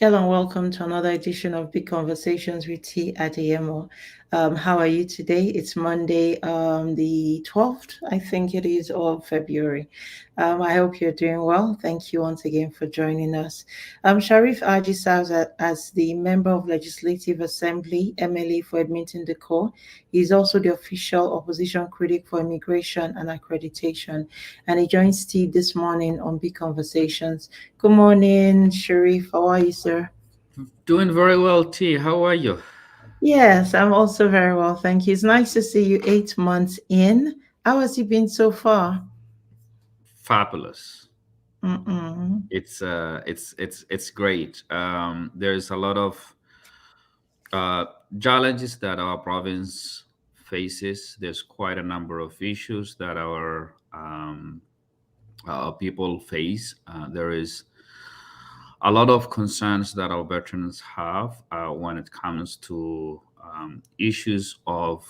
Hello and welcome to another edition of Big Conversations with T at AMO. How are you today? It's Monday, the 12th, I think it is, of February. I hope you're doing well. Thank you once again for joining us. Sharif Haji serves as the Member of Legislative Assembly, MLA for Edmonton Decore. He's also the official opposition critic for immigration and accreditation. And he joins Steve this morning on Big Conversations. Good morning, Sharif. How are you, sir? Doing very well, T. How are you? Yes, I'm also very well, thank you. It's nice to see you 8 months in. How has it been so far? Fabulous. Mm-mm. It's great. There's a lot of uh, challenges that our province faces. There's quite a number of issues that our people face. There is a lot of concerns that our veterans have when it comes to issues of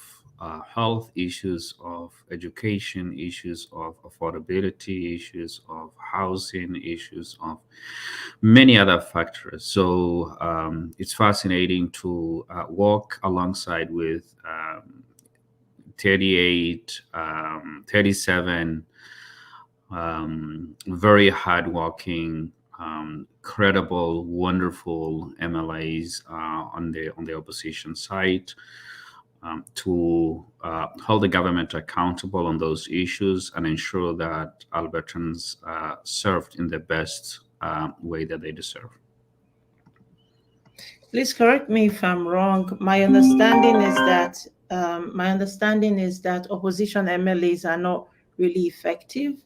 health, issues of education, issues of affordability, issues of housing, issues of many other factors. So it's fascinating to work alongside with 38, 37 very hardworking, credible, wonderful MLAs on the opposition side to hold the government accountable on those issues and ensure that Albertans served in the best way that they deserve. Please correct me if I'm wrong. My understanding is that opposition MLAs are not really effective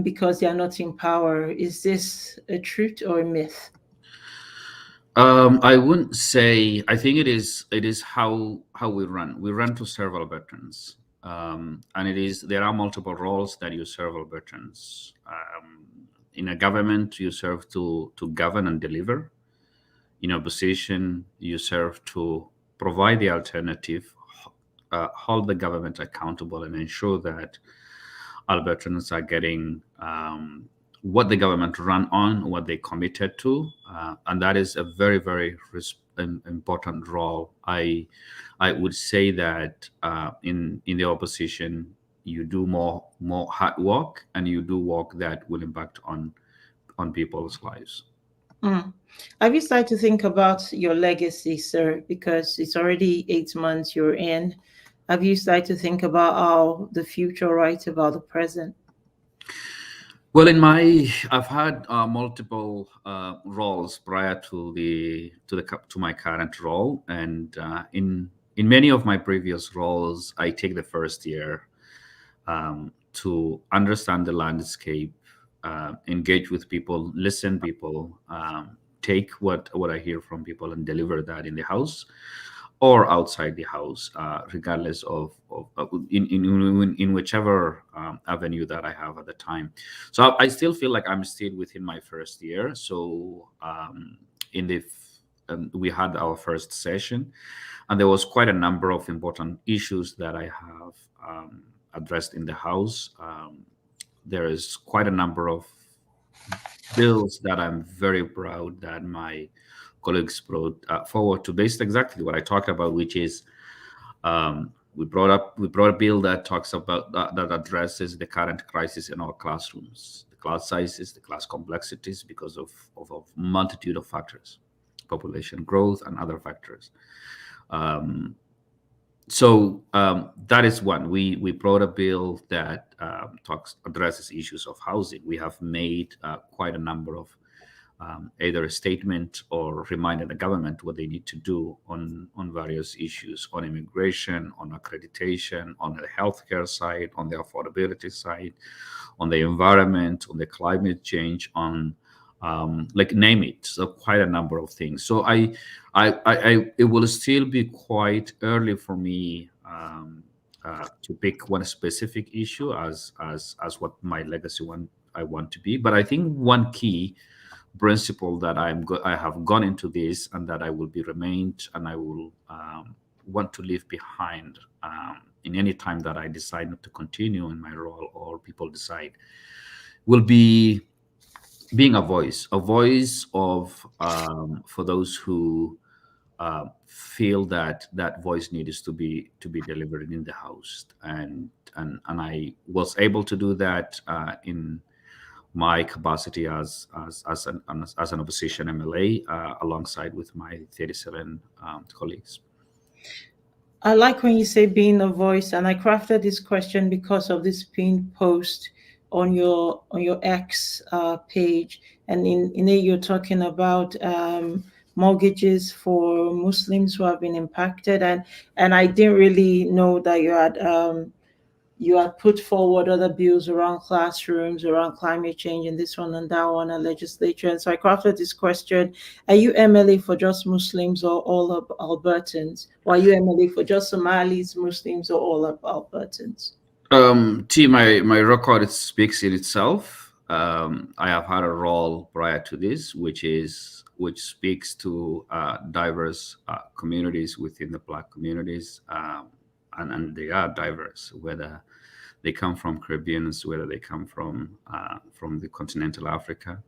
because they are not in power. Is this a truth or a myth? I wouldn't say. I think it is how we run. We run to serve our veterans, and it is there are multiple roles that you serve our veterans. In a government, you serve to govern and deliver. In opposition, you serve to provide the alternative, hold the government accountable, and ensure that Albertans are getting what the government run on, what they committed to, and that is a very, very important role. I would say that in the opposition, you do more hard work, and you do work that will impact on people's lives. Mm. Have you started to think about your legacy, sir? Because it's already 8 months you're in. Have you started to think about how the future writes about the present? Well, I've had multiple roles prior to my current role, and in many of my previous roles, I take the first year to understand the landscape, engage with people, listen people, take what I hear from people, and deliver that in the house or outside the house, regardless of in whichever avenue that I have at the time. So I still feel like I'm still within my first year. So in the we had our first session, and there was quite a number of important issues that I have addressed in the house. There is quite a number of bills that I'm very proud that my colleagues brought forward to based exactly what I talked about, which is we brought a bill that talks about that addresses the current crisis in our classrooms, the class sizes, the class complexities because of a multitude of factors, population growth and other factors. Um, so that is one. We brought a bill that talks addresses issues of housing. We have made quite a number of either a statement or reminded the government what they need to do on various issues on immigration, on accreditation, on the healthcare side, on the affordability side, on the environment, on the climate change, on like name it. So quite a number of things. So it will still be quite early for me to pick one specific issue as what my legacy one I want to be. But I think one key principle that I have gone into this and that I will be remained and I will want to leave behind in any time that I decide not to continue in my role or people decide will be being a voice of for those who feel that that voice needs to be delivered in the house, and I was able to do that in my capacity as an opposition MLA, alongside with my 37 colleagues. I like when you say being a voice, and I crafted this question because of this pinned post on your X page, and in it you're talking about mortgages for Muslims who have been impacted, and I didn't really know that you had put forward other bills around classrooms, around climate change, and this one and that one, and legislature. And so I crafted this question: are you MLA for just Muslims or all of Albertans? Or are you MLA for just Somalis, Muslims, or all of Albertans? My record, it speaks in itself. I have had a role prior to this, which speaks to diverse communities within the Black communities, and they are diverse, whether they come from Caribbeans, whether they come from the continental Africa,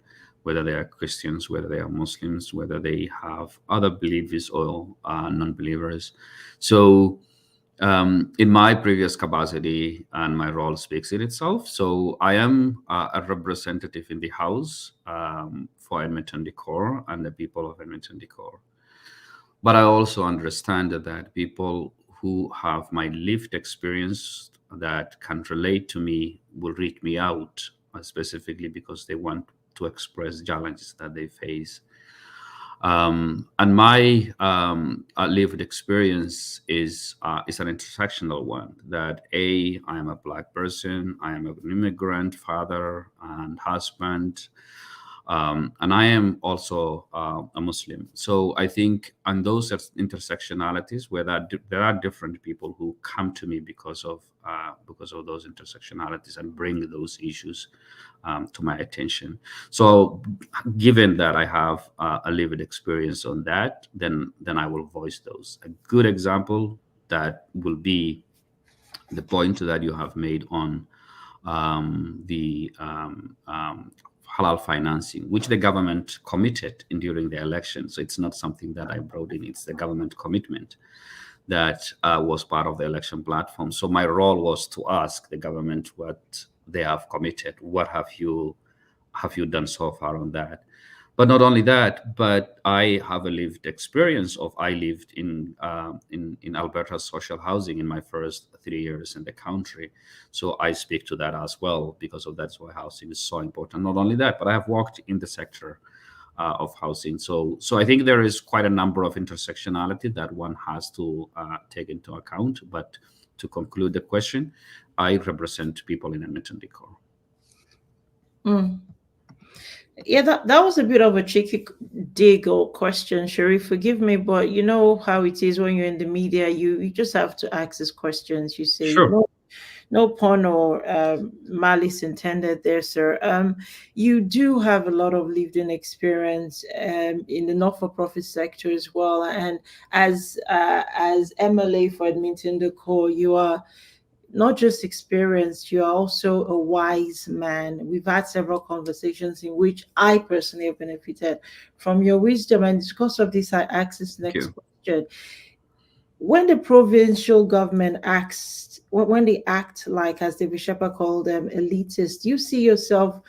whether they are Christians, whether they are Muslims, whether they have other believers or non-believers. So in my previous capacity, and my role speaks in itself. So I am a representative in the House for Edmonton Decore and the people of Edmonton Decore. But I also understand that people who have my lived experience that can relate to me will reach me out, specifically because they want to express challenges that they face. And my lived experience is an intersectional one. That I am a Black person, I am an immigrant father and husband, and I am also a Muslim. So I think on those intersectionalities, where there are different people who come to me because of those intersectionalities and bring those issues to my attention. So, given that I have a lived experience on that, then I will voice those. A good example that will be the point that you have made on the halal financing, which the government committed in during the election. So it's not something that I brought in; it's the government commitment that was part of the election platform. So my role was to ask the government what they have committed. What have you done so far on that? But not only that, but I have a lived experience of I lived in Alberta social housing in my first 3 years in the country, so I speak to that as well, because of that's why housing is so important. Not only that, but I have worked in the sector of housing. So I think there is quite a number of intersectionality that one has to take into account. But to conclude the question, I represent people in Edmonton Decor. Mm. Yeah, that was a bit of a cheeky dig or question, Sharif. Forgive me, but you know how it is when you're in the media. You just have to ask these questions. You say Sure. no pun or malice intended there, sir. You do have a lot of lived-in experience in the not-for-profit sector as well, and as MLA for Edmonton Decor, you are not just experienced, you are also a wise man. We've had several conversations in which I personally have benefited from your wisdom. And because of this, I ask this Thank next you. question. When the provincial government acts, when they act like, as David Shepard called them, elitist, you see yourself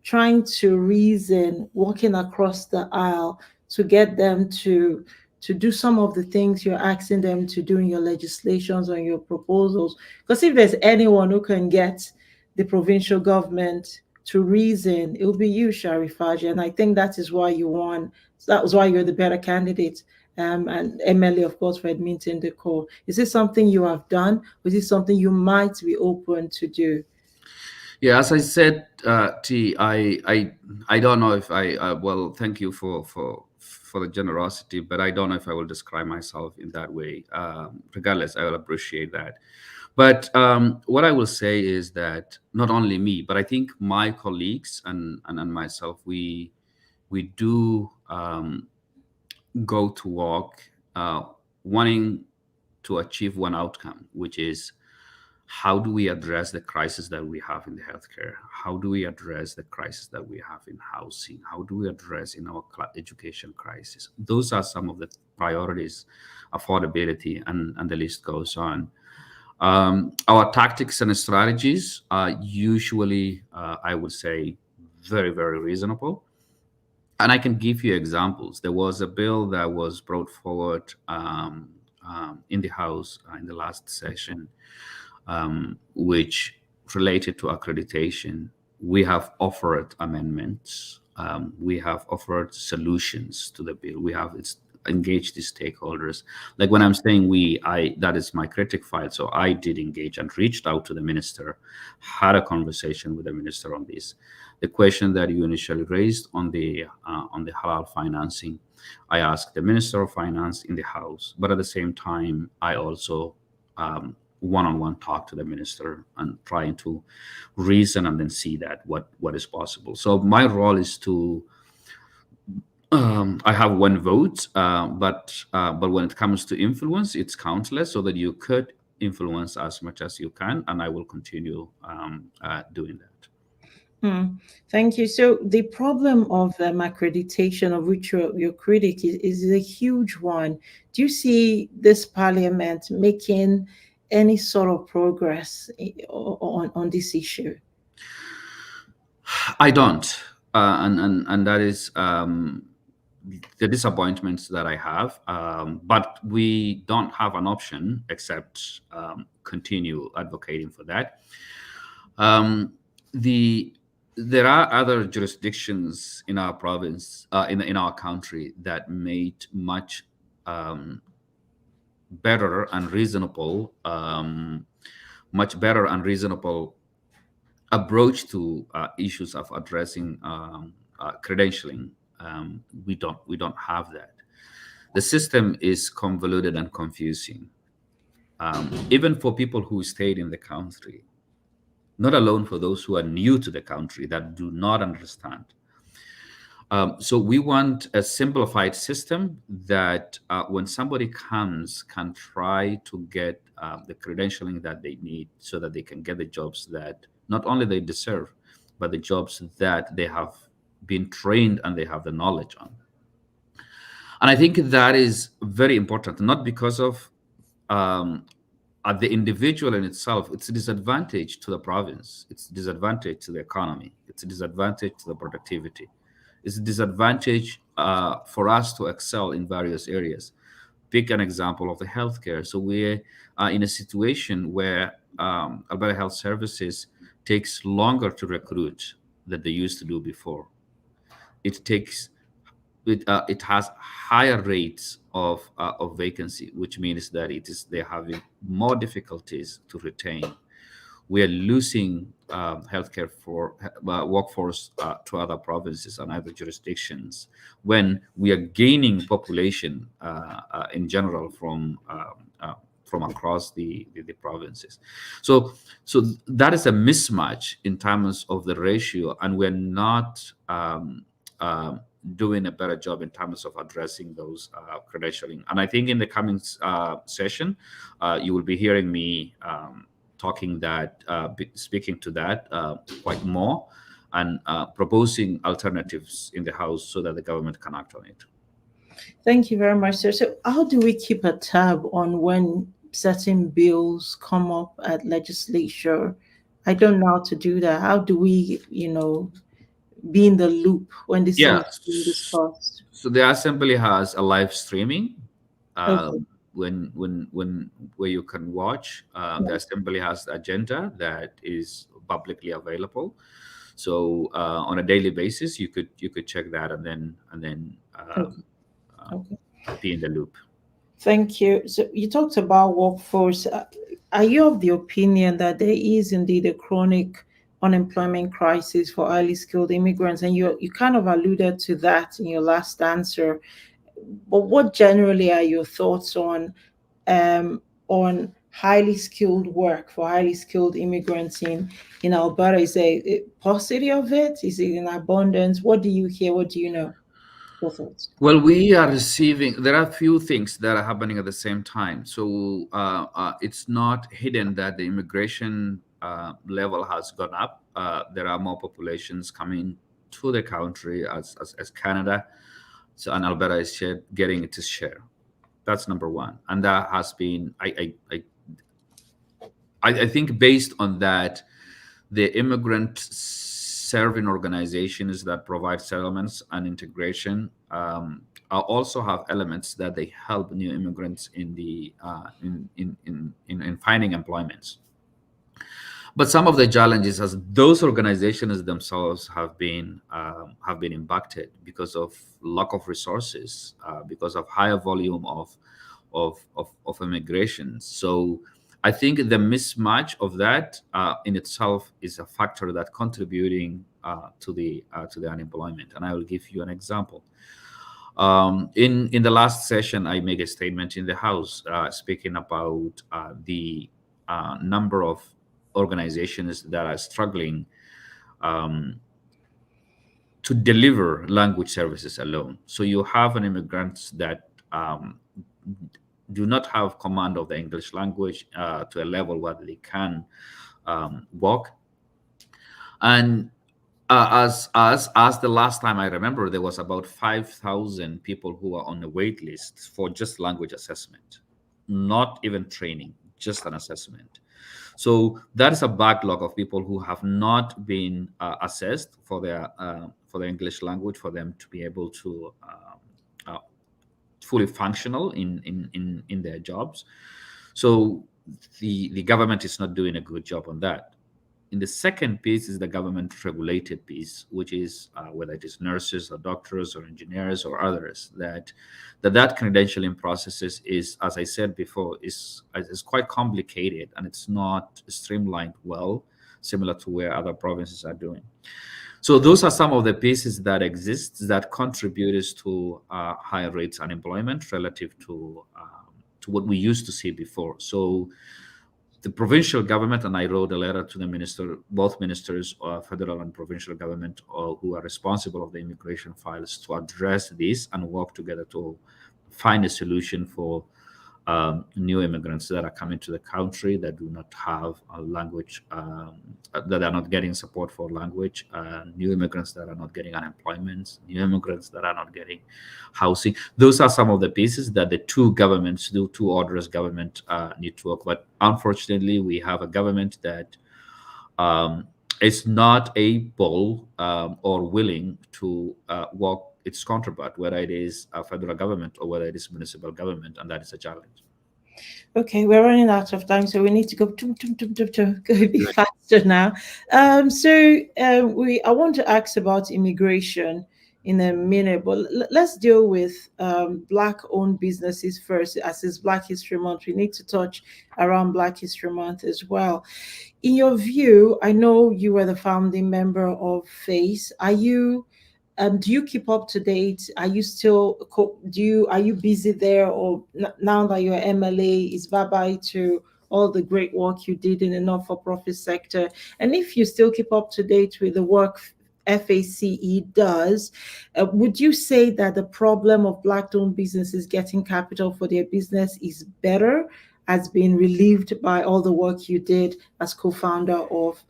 trying to reason, walking across the aisle to get them to do some of the things you're asking them to do in your legislations or your proposals. Because if there's anyone who can get the provincial government to reason, it will be you, Sharif Haji. And I think that is why you won. That was why you're the better candidate. And MLA, of course, for Edmonton Decor. Is this something you have done? Or is it something you might be open to do? Yeah, as I said, T, I don't know if I well, thank you for the generosity, but I don't know if I will describe myself in that way. Regardless, I will appreciate that. But what I will say is that not only me, but I think my colleagues and myself, we do go to work wanting to achieve one outcome, which is How do we address the crisis that we have in the healthcare? How do we address the crisis that we have in housing? How do we address in our education crisis? Those are some of the priorities, affordability, and the list goes on. Our tactics and strategies are usually, I would say, very, very reasonable. And I can give you examples. There was a bill that was brought forward in the House in the last session, which related to accreditation. We have offered amendments. We have offered solutions to the bill. We have engaged the stakeholders. Like when I'm saying we, that is my critic file. So I did engage and reached out to the minister, had a conversation with the minister on this. The question that you initially raised on the halal financing, I asked the Minister of Finance in the House, but at the same time, I also one-on-one talk to the minister and trying to reason and then see that what is possible. So my role is to I have one vote, but when it comes to influence, it's countless, so that you could influence as much as you can, and I will continue doing that. Thank you. So the problem of accreditation, of which your critic is a huge one. Do you see this parliament making any sort of progress on this issue? I don't, and that is the disappointments that I have. But we don't have an option except continue advocating for that. There are other jurisdictions in our province, in our country, that made much better and reasonable, approach to issues of addressing credentialing. We don't have that. The system is convoluted and confusing, even for people who stayed in the country, not alone for those who are new to the country that do not understand. So we want a simplified system that when somebody comes, can try to get the credentialing that they need, so that they can get the jobs that not only they deserve, but the jobs that they have been trained and they have the knowledge on. And I think that is very important, not because of the individual in itself. It's a disadvantage to the province. It's a disadvantage to the economy. It's a disadvantage to the productivity. It's a disadvantage for us to excel in various areas. Pick an example of the healthcare. So we're in a situation where Alberta Health Services takes longer to recruit than they used to do before. It has higher rates of vacancy, which means that they're having more difficulties to retain. We are losing healthcare for workforce to other provinces and other jurisdictions, when we are gaining population in general from across the provinces. So that is a mismatch in terms of the ratio, and we're not doing a better job in terms of addressing those credentialing. And I think in the coming session, you will be hearing me speaking to that quite more, and proposing alternatives in the House so that the government can act on it. Thank you very much, sir. So how do we keep a tab on when certain bills come up at legislature? I don't know how to do that. How do we, be in the loop when this thing Yeah. is being discussed? So the Assembly has a live streaming. Okay. Where you can watch. The Assembly has the agenda that is publicly available. So on a daily basis, you could check that and then Okay. be in the loop. Thank you. So you talked about workforce. Are you of the opinion that there is indeed a chronic unemployment crisis for highly skilled immigrants? And you kind of alluded to that in your last answer. But what generally are your thoughts on highly skilled work for highly skilled immigrants in Alberta? Is there a paucity of it? Is it in abundance? What do you hear? What do you know? Your thoughts? Well, we are receiving, there are a few things that are happening at the same time. So it's not hidden that the immigration level has gone up. There are more populations coming to the country as Canada. So, and Alberta is getting its share. That's number one. And that has been, I think based on that, the immigrant serving organizations that provide settlements and integration also have elements that they help new immigrants in the in finding employments. But some of the challenges, as those organizations themselves have been impacted because of lack of resources, because of higher volume of immigration. So I think the mismatch of that in itself is a factor that contributing to the unemployment. And I will give you an example. In the last session, I made a statement in the House speaking about the number of organizations that are struggling um, to deliver language services alone. So you have an immigrants that do not have command of the English language to a level where they can work. And as the last time I remember, there was about 5,000 people who are on the wait list for just language assessment, not even training, just an assessment. So that is a backlog of people who have not been assessed for their English language, for them to be able to uh, fully functional in their jobs. So the government is not doing a good job on that. In the second piece is the government regulated piece, which is whether it is nurses or doctors or engineers or others, that credentialing processes is, as I said before, is quite complicated, and it's not streamlined well, similar to where other provinces are doing. So those are some of the pieces that exist that contributes to higher rates unemployment relative to what we used to see before. So the provincial government, and I wrote a letter to the minister, both ministers, federal and provincial government, who are responsible of the immigration files, to address this and work together to find a solution for new immigrants that are coming to the country that do not have a language, that are not getting support for language, new immigrants that are not getting unemployment, new immigrants that are not getting housing. Those are some of the pieces that the two orders government need to work. But unfortunately, we have a government that is not able or willing to work its counterpart, whether it is a federal government or whether it is municipal government, and that is a challenge. Okay, we're running out of time, so we need to go go a bit faster now. I want to ask about immigration in a minute, but let's deal with Black-owned businesses first. As it's Black History Month, we need to touch around Black History Month as well. In your view, I know you were the founding member of FACE. Do you keep up to date? Are you still are you busy there, or now that you're MLA, is bye bye to all the great work you did in the not-for-profit sector? And if you still keep up to date with the work FACE does, would you say that the problem of Black-owned businesses getting capital for their business is better, has been relieved by all the work you did as co-founder of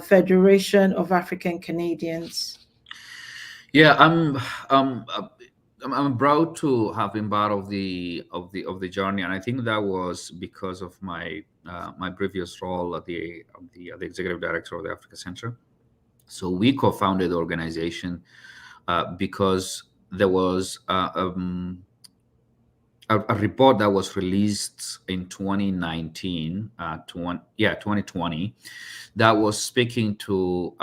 Federation of African Canadians? Yeah, I'm proud to have been part of the journey, and I think that was because of my my previous role at the executive director of the Africa Center. So we co-founded the organization because there was a report that was released in 2019, 2020, that was speaking to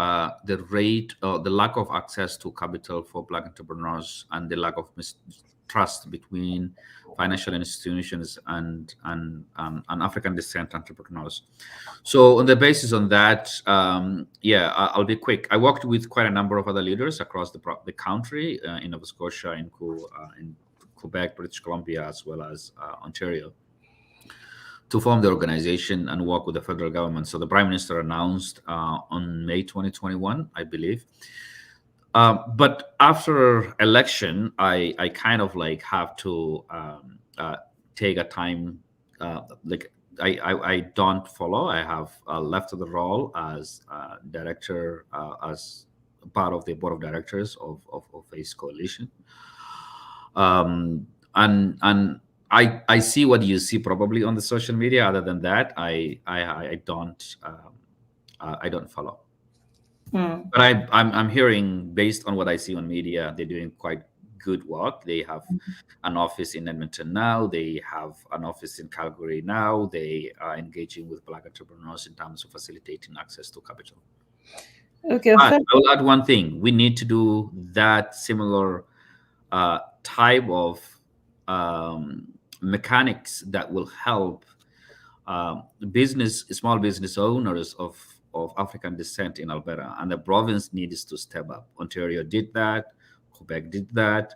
the rate, the lack of access to capital for Black entrepreneurs and the lack of trust between financial institutions and African descent entrepreneurs. So on the basis on that, I'll be quick. I worked with quite a number of other leaders across the country, in Nova Scotia, in Quebec, British Columbia, as well as Ontario, to form the organization and work with the federal government. So the Prime Minister announced on May 2021, I believe, But after election, I kind of like have to take a time, like I don't follow. I have left the role as director, as part of the board of directors of ACE Coalition. And I see what you see probably on the social media. Other than that, I don't follow. Mm. But I'm hearing, based on what I see on media, they're doing quite good work. They have an office in Edmonton now. They have an office in Calgary now. They are engaging with Black entrepreneurs in terms of facilitating access to capital. Okay. But I'll add one thing: we need to do that similar type of mechanics that will help small business owners of African descent in Alberta, and the province needs to step up. Ontario did that, Quebec did that.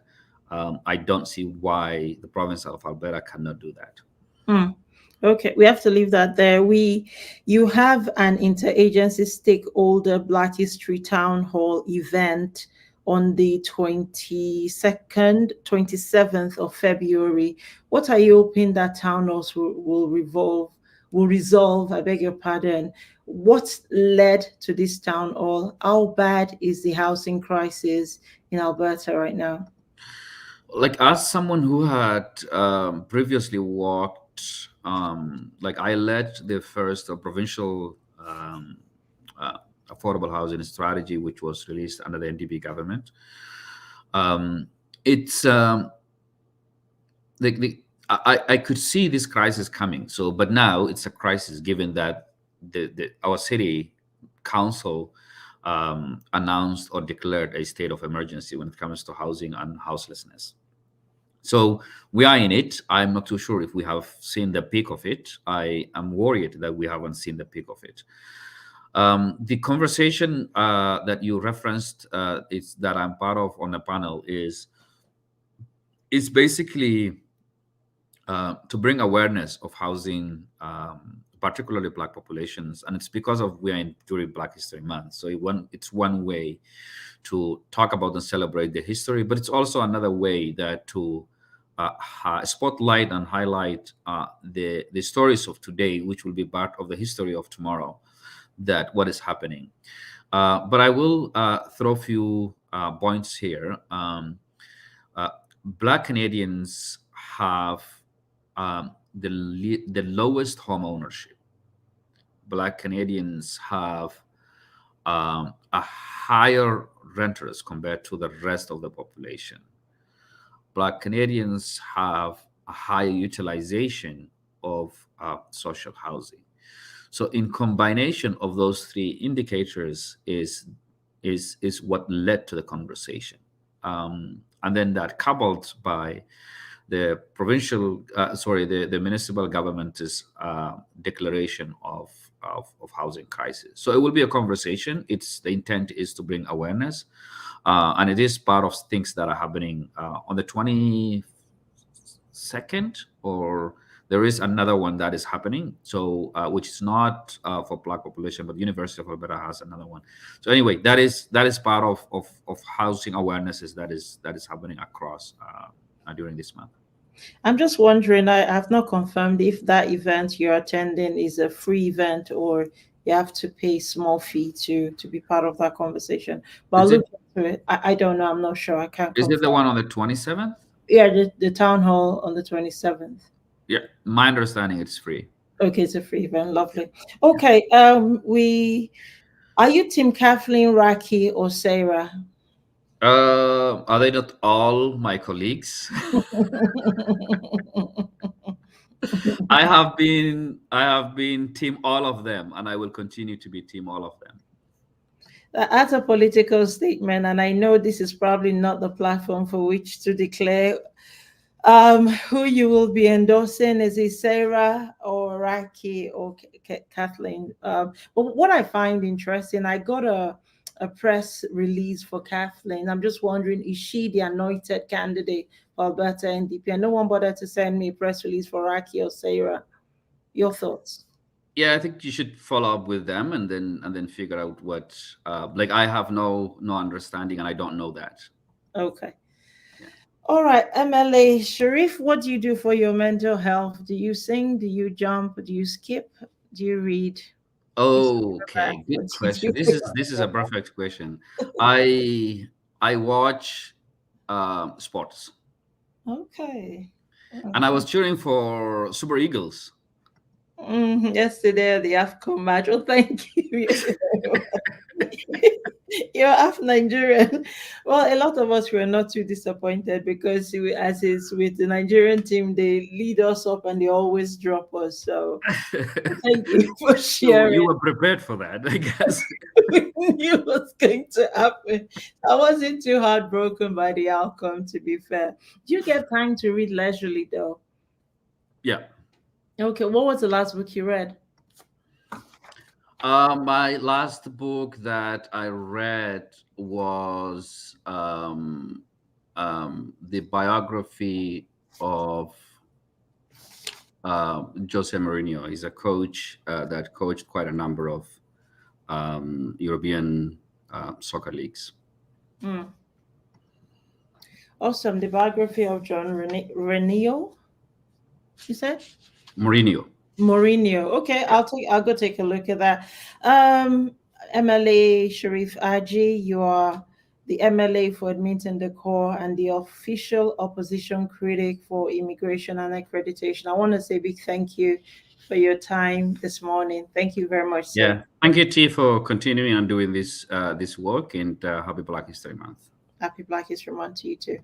I don't see why the province of Alberta cannot do that. Mm. Okay, we have to leave that there. You have an interagency stakeholder Black History Town Hall event on the 22nd, 27th of February. What are you hoping that town halls will resolve? I beg your pardon. What led to this town hall? How bad is the housing crisis in Alberta right now? Like, as someone who had previously worked, like I led the first provincial uh, affordable housing strategy, which was released under the NDP government. It's I could see this crisis coming. So, but now it's a crisis, given that our city council announced or declared a state of emergency when it comes to housing and houselessness. So we are in it. I'm not too sure if we have seen the peak of it. I am worried that we haven't seen the peak of it. The conversation that you referenced, is that I'm part of on the panel, is basically to bring awareness of housing, particularly Black populations, and it's because of we are during Black History Month. So it's one way to talk about and celebrate the history, but it's also another way that to spotlight and highlight the stories of today, which will be part of the history of tomorrow. That what is happening. But I will throw a few points here. Black Canadians have the lowest home ownership. Black Canadians have a higher renters compared to the rest of the population. Black Canadians have a higher utilization of social housing. So, in combination of those three indicators is what led to the conversation, and then that coupled by the the municipal government's declaration of housing crisis. So it will be a conversation. The intent is to bring awareness, and it is part of things that are happening on the 22nd, or there is another one that is happening. So which is not for Black population, but University of Alberta has another one. So anyway, that is part of housing awarenesses that is happening across during this month. I'm just wondering, I have not confirmed if that event you're attending is a free event or you have to pay a small fee to be part of that conversation. But I'll look into it. I don't know. I'm not sure. I can't Is confirm. it the one on the 27th? Yeah, the town hall on the 27th. Yeah, my understanding it's free. Okay, it's a free event. Lovely. Okay. Are you Team Kathleen, Raki, or Sarah? Are they not all my colleagues? I have been team all of them, and I will continue to be team all of them. That's a political statement, and I know this is probably not the platform for which to declare who you will be endorsing. Is it Sarah or Raki or Kathleen? But what I find interesting, I got a press release for Kathleen. I'm just wondering, is she the anointed candidate for Alberta NDP? And no one bothered to send me a press release for Raki or Sarah. Your thoughts? Yeah, I think you should follow up with them and then figure out what. Like I have no understanding, and I don't know that. Okay. Yeah. All right, MLA Sharif, what do you do for your mental health? Do you sing? Do you jump? Do you skip? Do you read? Is Okay, what good do you question. do This for is a your perfect question. I watch sports, okay. and I Okay. was cheering for Super Eagles. Yesterday, the AFCON match. Oh, thank you. You're half Nigerian. Well, a lot of us were not too disappointed because, as is with the Nigerian team, they lead us up and they always drop us. So, thank you for You sharing. were prepared for that, I guess. We knew what's going to happen. I wasn't too heartbroken by the outcome, to be fair. Do you get time to read leisurely, though? Yeah. Okay, what was the last book you read? My last book that I read was the biography of Jose Mourinho. He's a coach that coached quite a number of European soccer leagues. Hmm. Awesome. The biography of John Renio, you said? Mourinho. Mourinho. Okay, Yeah. I'll go take a look at that. Um, MLA Sharif Haji, you are the MLA for Edmonton Decore and the official opposition critic for immigration and accreditation. I want to say a big thank you for your time this morning. Thank you very much, sir. Yeah. Thank you, T, for continuing and doing this work, and happy Black History Month. Happy Black History Month to you too.